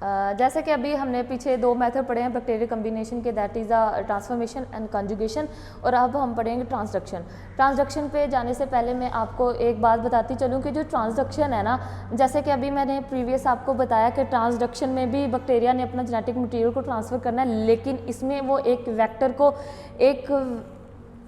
जैसे कि अभी हमने पीछे दो मेथड पढ़े हैं बैक्टीरियल कम्बिनेशन के, that is a transformation and conjugation, और अब हम पढ़ेंगे ट्रांसडक्शन। ट्रांसडक्शन पे जाने से पहले मैं आपको एक बात बताती चलूँ कि जो ट्रांसडक्शन है ना, जैसे कि अभी मैंने प्रीवियस आपको बताया कि ट्रांसडक्शन में भी बैक्टीरिया ने अपना जेनेटिक मटीरियल को ट्रांसफ़र करना है, लेकिन इसमें वो एक वेक्टर को, एक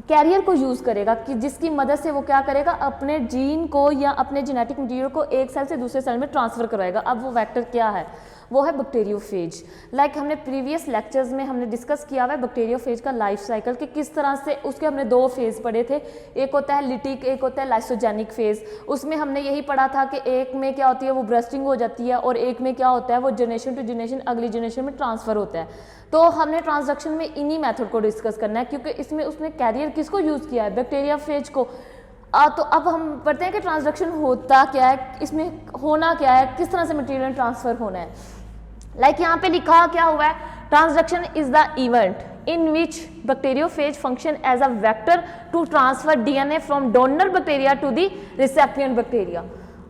कैरियर को यूज़ करेगा कि जिसकी मदद से वो क्या करेगा, अपने जीन को या अपने जेनेटिक मटीरियल को एक सेल से दूसरे सेल में ट्रांसफ़र करवाएगा। अब वो वेक्टर क्या है, वो है बैक्टीरियोफेज। लाइक हमने प्रीवियस लेक्चर्स में हमने डिस्कस किया हुआ है बैक्टीरियोफेज का लाइफ साइकिल कि किस तरह से, उसके हमने दो फेज़ पढ़े थे, एक होता है लिटिक, एक होता है लाइसोजेनिक फेज़। उसमें हमने यही पढ़ा था कि एक में क्या होती है, वो ब्रस्टिंग हो जाती है, और एक में क्या होता है, वो जनरेशन टू जनरेशन अगली जनरेशन में ट्रांसफ़र होता है। तो हमने ट्रांसडक्शन में इन्हीं मेथड को डिस्कस करना है, क्योंकि इसमें उसने कैरियर किसको यूज़ किया है, बैक्टीरियोफेज को। तो अब हम पढ़ते हैं कि ट्रांसडक्शन होता क्या है, इसमें होना क्या है, किस तरह से मटेरियल ट्रांसफ़र होना है। लाइक यहाँ पे लिखा क्या हुआ है, transduction is the event in which bacteriophage function as a vector to transfer DNA from donor bacteria to the recipient bacteria.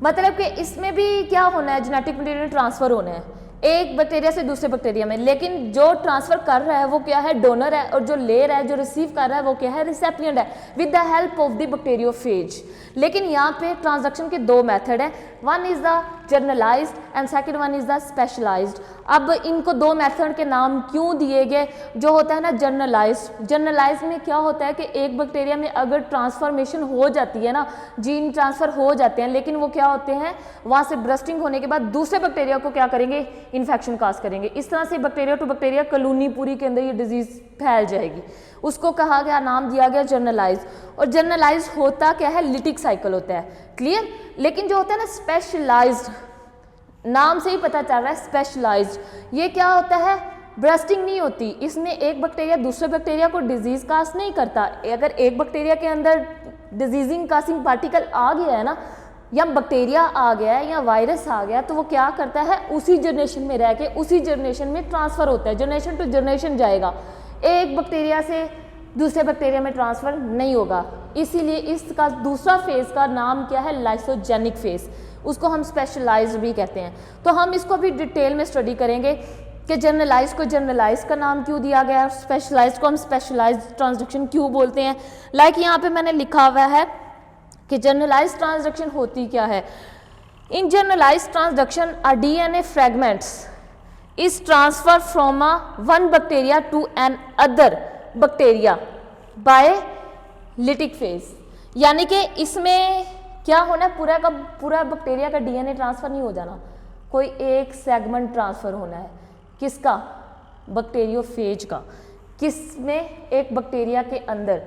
मतलब कि इसमें भी क्या होना है, जेनेटिक मटेरियल ट्रांसफर होना है एक बैक्टीरिया से दूसरे बैक्टीरिया में, लेकिन जो ट्रांसफर कर रहा है वो क्या है, डोनर है, और जो ले रहा है, जो रिसीव कर रहा है वो क्या है, रिसेपिएंट है, with the help of the bacteriophage. लेकिन यहाँ पे ट्रांसडक्शन के दो मेथड हैं, one is the generalised and second one is the specialised. अब इनको दो मेथड के नाम क्यों दिए गए, जो होता है ना जनरलाइज्ड, जनरलाइज्ड में क्या होता है कि एक बैक्टीरिया में अगर ट्रांसफॉर्मेशन हो जाती है ना, जीन ट्रांसफर हो जाते हैं, लेकिन वो क्या होते हैं, वहाँ से ब्रस्टिंग होने के बाद दूसरे बैक्टीरिया को क्या करेंगे, इन्फेक्शन काज करेंगे। इस तरह से बैक्टीरिया टू बैक्टीरिया कॉलोनी पूरी के अंदर ये डिजीज फैल जाएगी, उसको कहा गया, नाम दिया गया जनरलाइज। और जनरलाइज होता क्या है, लिटिक साइकिल होता है, क्लियर। लेकिन जो होता है ना स्पेशलाइज्ड, नाम से ही पता चल रहा है स्पेशलाइज्ड, ये क्या होता है, ब्रस्टिंग नहीं होती, इसमें एक बैक्टीरिया दूसरे बैक्टीरिया को डिजीज काज नहीं करता। अगर एक बैक्टीरिया के अंदर डिजीजिंग कासिंग पार्टिकल आ गया है ना, या बैक्टीरिया आ गया है या वायरस आ गया, तो वो क्या करता है, उसी जनरेशन में रह के उसी जनरेशन में ट्रांसफ़र होता है, जनरेशन टू जनरेशन जाएगा, एक बैक्टीरिया से दूसरे बैक्टीरिया में ट्रांसफ़र नहीं होगा। इसीलिए इसका दूसरा फेज़ का नाम क्या है, लाइसोजेनिक फेज़, उसको हम स्पेशलाइज्ड भी कहते हैं। तो हम इसको भी डिटेल में स्टडी करेंगे कि जनरलाइज को जनरलाइज का नाम क्यों दिया गया है, स्पेशलाइज्ड को हम स्पेशलाइज्ड ट्रांसडक्शन क्यों बोलते हैं। लाइक यहाँ पे मैंने लिखा हुआ है कि जनरलाइज्ड ट्रांसडक्शन होती क्या है। In generalised transduction a DNA fragments is transfer from a one bacteria to another bacteria by lytic phage. यानी कि इसमें क्या होना है, पूरा का पूरा बैक्टीरिया का डीएनए ट्रांसफर नहीं हो जाना, कोई एक सेगमेंट ट्रांसफर होना है, किसका, बैक्टीरियोफेज का। किसमें, एक बैक्टीरिया के अंदर,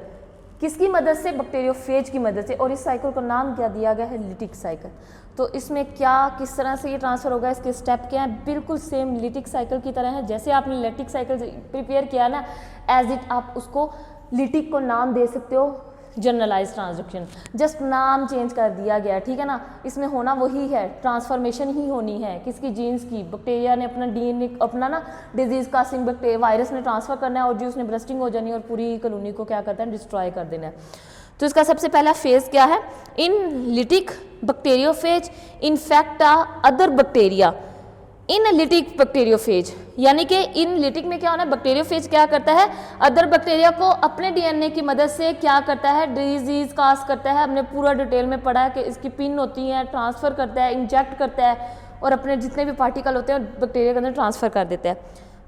किसकी मदद से, बैक्टीरियोफेज की मदद से। और इस साइकिल को नाम क्या दिया गया है, लिटिक साइकिल। तो इसमें क्या, किस तरह से ये ट्रांसफर होगा, इसके स्टेप क्या है, बिल्कुल सेम लिटिक साइकिल की तरह है। जैसे आपने लिटिक साइकिल प्रिपेयर किया ना, एज इट आप उसको लिटिक को नाम दे सकते हो, जनरलाइज ट्रांसडक्शन, जस्ट नाम चेंज कर दिया गया, ठीक है ना। इसमें होना वही है, ट्रांसफॉर्मेशन ही होनी है, किसकी, जीन्स की। बैक्टीरिया ने अपना डीएनए, अपना ना डिजीज कासिंग बैक्टीरिया वायरस ने ट्रांसफर करना है, और जो उसने ब्रस्टिंग हो जानी है और पूरी कॉलोनी को क्या करता है, डिस्ट्रॉय कर देना है। तो इसका सबसे पहला फेज क्या है, in lytic bacteriophage infect other bacteria in lytic bacteriophage. यानी कि इन लिटिक में क्या होना है, बैक्टीरियोफेज क्या करता है, अदर बैक्टीरिया को अपने डीएनए की मदद से क्या करता है, डिजीज काज करता है। हमने पूरा डिटेल में पढ़ा है कि इसकी पिन होती है, ट्रांसफ़र करता है, इंजेक्ट करता है, और अपने जितने भी पार्टिकल होते हैं बैक्टीरिया के अंदर ट्रांसफ़र कर देता है।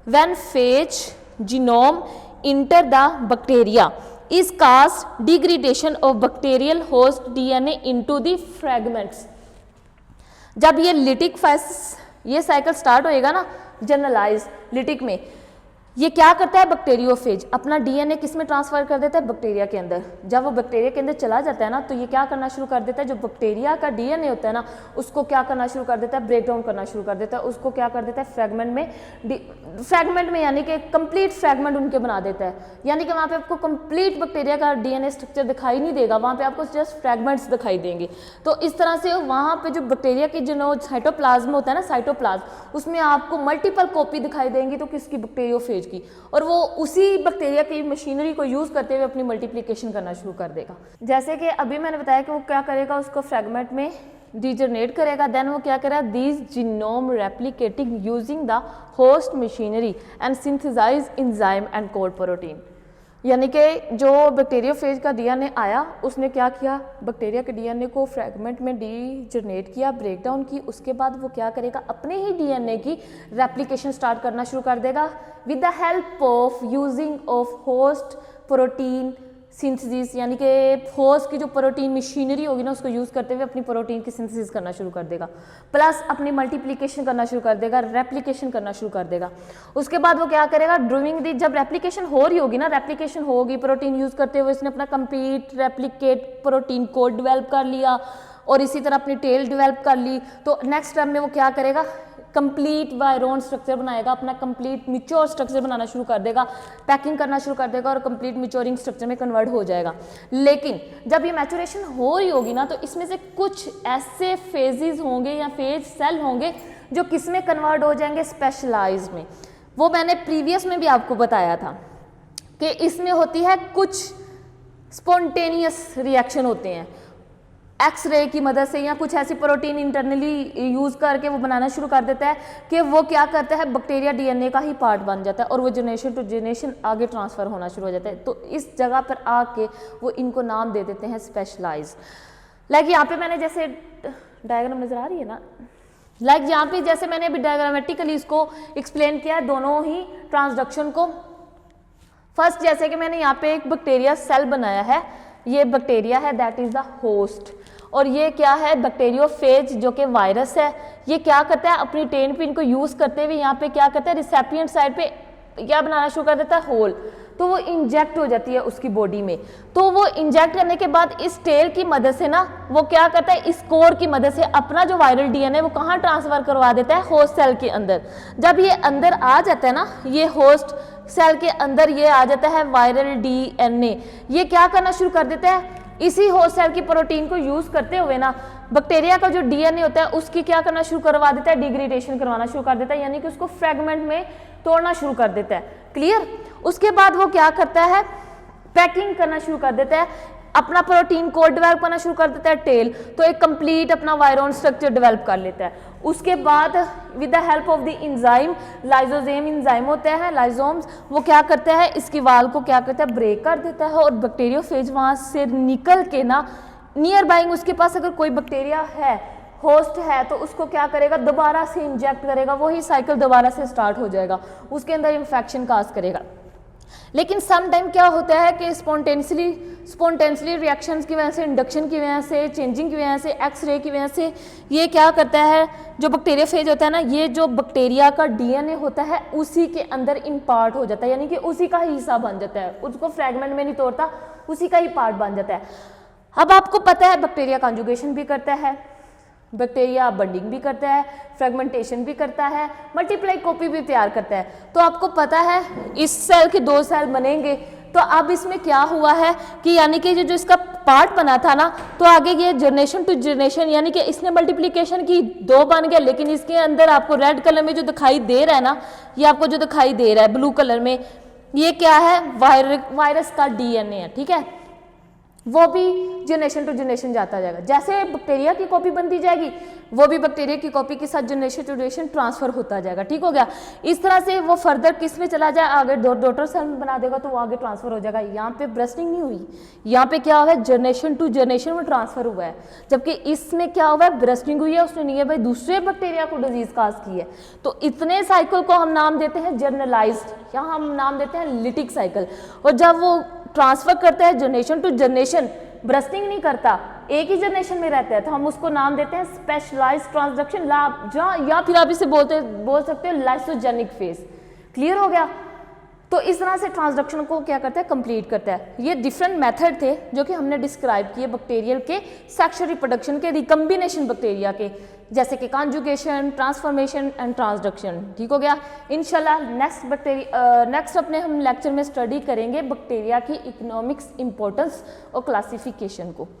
When phase genome enter the bacteria is caused degradation of bacterial host DNA into the fragments। जब ये लिटिक फेज, ये साइकिल स्टार्ट होएगा ना जनरलाइज लिटिक में, ये क्या करता है, बैक्टीरियोफेज अपना डीएनए किस में ट्रांसफर कर देता है, बैक्टीरिया के अंदर। जब वो बैक्टीरिया के अंदर चला जाता है ना, तो ये क्या करना शुरू कर देता है, जो बैक्टीरिया का डीएनए होता है ना, उसको क्या करना शुरू कर देता है, ब्रेक डाउन करना शुरू कर देता है, उसको क्या कर देता है, फ्रैगमेंट में यानी कि कंप्लीट फ्रैगमेंट उनके बना देता है। यानी कि वहाँ पे आपको कंप्लीट बैक्टीरिया का डीएनए स्ट्रक्चर दिखाई नहीं देगा, वहाँ पे आपको जस्ट फ्रैगमेंट्स दिखाई देंगे। तो इस तरह से वहाँ पे जो बैक्टीरिया की जो साइटोप्लाज्म होता है ना, साइटोप्लाज्म, उसमें आपको मल्टीपल कॉपी दिखाई देंगी, तो किसकी, बैक्टीरियोफेज की। और वो उसी बैक्टीरिया की मशीनरी को यूज करते हुए अपनी मल्टीप्लिकेशन करना शुरू कर देगा। जैसे कि अभी मैंने बताया कि वो क्या करेगा, उसको फ्रैगमेंट में डिजनरेट करेगा, देन वो क्या करेगा, these genome replicating using the host machinery and synthesise enzyme and code protein. यानी कि जो बैक्टीरियोफेज का डीएनए आया उसने क्या किया, बैक्टीरिया के डीएनए को फ्रैगमेंट में डीजनरेट किया, ब्रेक डाउन की, उसके बाद वो क्या करेगा, अपने ही डीएनए की रेप्लिकेशन स्टार्ट करना शुरू कर देगा with the help of using of host protein synthesis. यानी कि होस्ट की जो प्रोटीन मशीनरी होगी ना उसको यूज़ करते हुए अपनी प्रोटीन की सिंथेसिस करना शुरू कर देगा, प्लस अपनी मल्टीप्लिकेशन करना शुरू कर देगा, रेप्लिकेशन करना शुरू कर देगा। उसके बाद वो क्या करेगा, ड्यूरिंग दी जब रेप्लिकेशन हो रही होगी ना, रेप्लिकेशन होगी प्रोटीन यूज़ करते हुए, इसने अपना complete replicate protein code develop कर लिया और इसी तरह अपनी टेल डेवलप कर ली, तो नेक्स्ट स्टेप में वो क्या करेगा, कंप्लीट वायरोन स्ट्रक्चर बनाएगा, अपना कंप्लीट मिच्योर स्ट्रक्चर बनाना शुरू कर देगा, पैकिंग करना शुरू कर देगा और कंप्लीट मिच्योरिंग स्ट्रक्चर में कन्वर्ट हो जाएगा। लेकिन जब ये मैचुरेशन हो रही होगी ना तो इसमें से कुछ ऐसे फेजेस होंगे या फेज सेल होंगे जो किस में कन्वर्ट हो जाएंगे, स्पेशलाइज में। वो मैंने प्रीवियस में भी आपको बताया था कि इसमें होती है कुछ स्पॉन्टेनियस रिएक्शन होते हैं एक्सरे की मदद से या कुछ ऐसी प्रोटीन इंटरनली यूज़ करके वो बनाना शुरू कर देता है कि वो क्या करता है, बैक्टीरिया डीएनए का ही पार्ट बन जाता है और वो जनरेशन टू जनरेशन आगे ट्रांसफ़र होना शुरू हो जाता है। तो इस जगह पर आके वो इनको नाम दे देते हैं स्पेशलाइज। लाइक यहाँ पे मैंने जैसे डायग्राम नज़र आ रही है ना, लाइक यहाँ पे जैसे मैंने अभी डायग्रामेटिकली इसको एक्सप्लेन किया है दोनों ही ट्रांसडक्शन को। फर्स्ट जैसे कि मैंने यहाँ पे एक बैक्टीरिया सेल बनाया है, ये बैक्टीरिया है दैट इज़ द होस्ट, और ये क्या है, बैक्टीरियोफेज जो कि वायरस है। ये क्या करता है, अपनी टेन पिन को यूज़ करते हुए यहाँ पे क्या करता है, रिसेपिएंट साइड पे क्या बनाना शुरू कर देता है, होल, तो वो इंजेक्ट हो जाती है उसकी बॉडी में। तो वो इंजेक्ट करने के बाद इस टेल की मदद से ना वो क्या करता है, इस कोर की मदद से अपना जो वायरल डीएनए वो कहाँ ट्रांसफ़र करवा देता है, होस्ट सेल के अंदर। जब ये अंदर आ जाता है ना, ये होस्ट सेल के अंदर ये आ जाता है वायरल डीएनए, ये क्या करना शुरू कर देता है, इसी होस्ट सेल की प्रोटीन को यूज़ करते हुए ना बैक्टीरिया का जो डीएनए होता है उसकी क्या करना शुरू करवा देता है, डिग्रेडेशन करवाना शुरू कर देता है, यानी कि उसको फ्रेगमेंट में तोड़ना शुरू कर देता है। क्लियर। उसके बाद वो क्या करता है, पैकिंग करना शुरू कर देता है, अपना प्रोटीन कोड डेवलप करना शुरू कर देता है, टेल, तो एक कंप्लीट अपना वायरोन स्ट्रक्चर डेवलप कर लेता है। उसके बाद with the help of the enzyme, lysozyme enzyme होते हैं, लाइजोम्स, वो क्या करता है, इसकी वाल को क्या करता है, ब्रेक कर देता है और बैक्टीरियोफेज वहाँ से निकल के ना नियर बाइंग उसके पास अगर कोई बैक्टीरिया है, होस्ट है, तो उसको क्या करेगा, दोबारा से इंजेक्ट करेगा, वही साइकिल दोबारा से स्टार्ट हो जाएगा, उसके अंदर इन्फेक्शन काज करेगा। लेकिन सम टाइम क्या होता है कि स्पॉन्टेनियसली रिएक्शंस की वजह से, इंडक्शन की वजह से, चेंजिंग की वजह से, एक्सरे की वजह से ये क्या करता है, जो बैक्टीरियोफेज होता है ना, ये जो बैक्टीरिया का डीएनए होता है उसी के अंदर इम्पार्ट हो जाता है, यानी कि उसी का ही हिस्सा बन जाता है, उसको फ्रैगमेंट में नहीं तोड़ता, उसी का ही पार्ट बन जाता है। अब आपको पता है बैक्टीरिया कॉन्जुगेशन भी करता है, बैक्टीरिया बंडिंग भी करता है, फ्रेगमेंटेशन भी करता है, मल्टीप्लाई कॉपी भी तैयार करता है। तो आपको पता है इस सेल के 2 सेल बनेंगे, तो अब इसमें क्या हुआ है कि यानी कि जो इसका पार्ट बना था ना, तो आगे ये जनरेशन टू जनरेशन, यानी कि इसने मल्टीप्लिकेशन की 2 बन गया, लेकिन इसके अंदर आपको रेड कलर में जो दिखाई दे रहा है ना, ये आपको जो दिखाई दे रहा है ब्लू कलर में, ये क्या है, वायरस का डीएनए है, ठीक है। वो भी जनरेशन टू जनरेशन जाता जाएगा, जैसे बैक्टीरिया की कॉपी बनती जाएगी वो भी बैक्टीरिया की कॉपी के साथ जनरेशन टू जनरेशन ट्रांसफर होता जाएगा, ठीक हो गया। इस तरह से वो फर्दर किस में चला जाए, आगे डॉटर सेल में बना देगा तो वो आगे ट्रांसफर हो जाएगा। यहाँ पे ब्रस्टिंग नहीं हुई, यहाँ पे क्या हुआ है, जनरेशन टू जनरेशन में ट्रांसफर हुआ है, जबकि इसमें क्या हुआ है, ब्रस्टिंग हुई है, उसने नहीं है भाई दूसरे बैक्टीरिया को डिजीज काज की है। तो इतने साइकिल को हम नाम देते हैं जनरलाइज्ड, या हम नाम देते हैं लिटिक साइकिल। और जब वो ट्रांसफर करता है जनरेशन टू जनरेशन, ब्रस्टिंग नहीं करता, एक ही जनरेशन में रहता है, तो हम उसको नाम देते हैं स्पेशलाइज्ड ट्रांसडक्शन, या फिर आप इसे बोल सकते हो लाइसोजेनिक फेज। क्लियर हो गया। तो इस तरह से ट्रांसडक्शन को क्या करता है, कंप्लीट करता है। ये डिफरेंट मेथड थे जो कि हमने डिस्क्राइब किए बैक्टीरियल के सेक्सुअल रिप्रोडक्शन के, रिकम्बिनेशन बैक्टीरिया के, जैसे कि कॉन्जुगेशन, ट्रांसफॉर्मेशन एंड ट्रांसडक्शन, ठीक हो गया। इंशाल्लाह नेक्स्ट अपने हम लेक्चर में स्टडी करेंगे बैक्टीरिया की इकोनॉमिक्स इंपॉर्टेंस और क्लासिफिकेशन को।